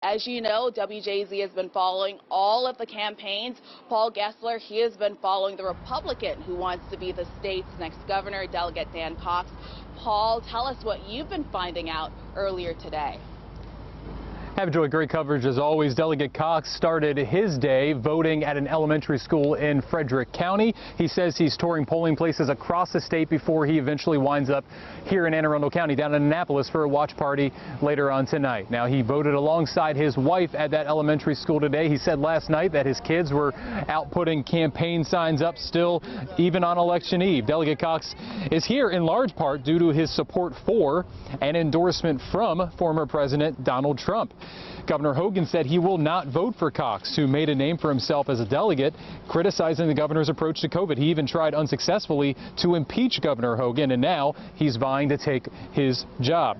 As you know, WJZ has been following all of the campaigns. Paul Gessler, he has been following the Republican who wants to be the state's next governor, Delegate Dan Cox. Paul, tell us what you've been finding out earlier today. I've enjoyed great coverage as always. Delegate Cox started his day voting at an elementary school in Frederick County. He says he's touring polling places across the state before he eventually winds up here in Anne Arundel County down in Annapolis for a watch party later on tonight. Now, he voted alongside his wife at that elementary school today. He said last night that his kids were out putting campaign signs up still, even on election eve. Delegate Cox is here in large part due to his support for and endorsement from former President Donald Trump. Governor Hogan said he will not vote for Cox, who made a name for himself as a delegate, criticizing the governor's approach to COVID. He even tried unsuccessfully to impeach Governor Hogan, and now he's vying to take his job.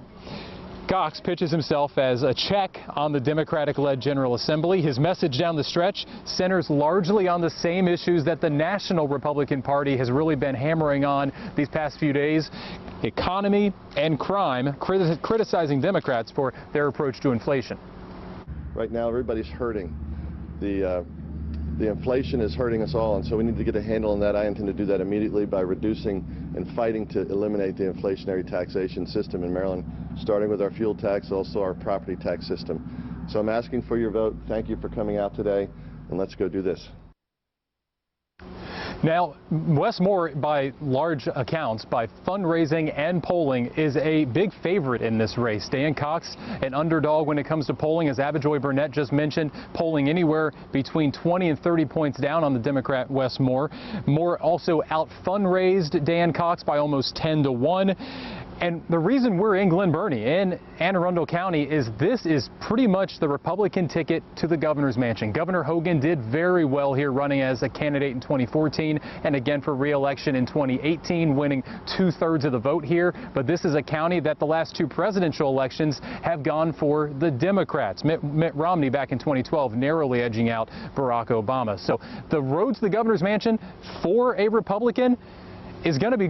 Cox pitches himself as a check on the Democratic-led General Assembly. His message down the stretch centers largely on the same issues that the National Republican Party has really been hammering on these past few days: economy and crime, criticizing Democrats for their approach to inflation. Right now, everybody's hurting. The inflation is hurting us all, and so we need to get a handle on that. I intend to do that immediately by reducing and fighting to eliminate the inflationary taxation system in Maryland, starting with our fuel tax, also our property tax system. So I'm asking for your vote. Thank you for coming out today, and let's go do this. Now, Wes Moore, by large accounts, by fundraising and polling, is a big favorite in this race. Dan Cox, an underdog when it comes to polling, as Abijoy Burnett just mentioned, polling anywhere between 20 and 30 points down on the Democrat Wes Moore. Moore also out-fundraised Dan Cox by almost 10-1. And the reason we're in Glen Burnie, in Anne Arundel County, is this is pretty much the Republican ticket to the governor's mansion. Governor Hogan did very well here running as a candidate in 2014 and again for re-election in 2018, winning 2/3 of the vote here. But this is a county that the last two presidential elections have gone for the Democrats. Mitt Romney back in 2012 narrowly edging out Barack Obama. So the road to the governor's mansion for a Republican is going to be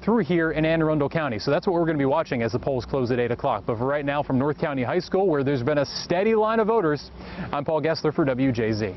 through here in Anne Arundel County. So that's what we're going to be watching as the polls close at 8 o'clock. But for right now, from North County High School, where there's been a steady line of voters, I'm Paul Gessler for WJZ.